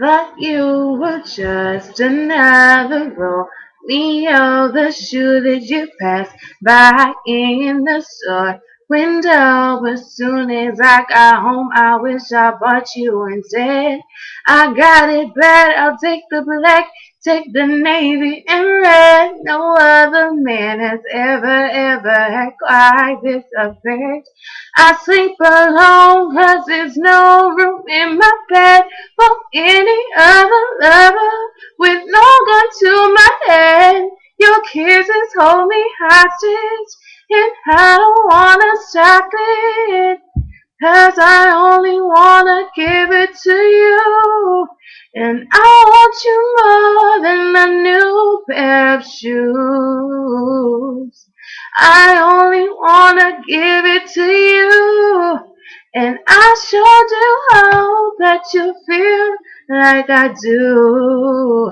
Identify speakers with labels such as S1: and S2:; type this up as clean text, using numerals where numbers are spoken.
S1: But you were just another Romeo, the shoe that you passed by in the store window. As soon as I got home, I wish I bought you instead. I got it bad, I'll take the black, take the navy and red. No other man has ever had quite this effect. I sleep alone 'cause there's no room in my bed for any other lover with no gun to my head. Your kisses hold me hostage, and I don't wanna stop it. 'Cause I only wanna give it to you. And I want you more than a new pair of shoes. I only wanna give it to you. And I sure do hope that you feel like I do.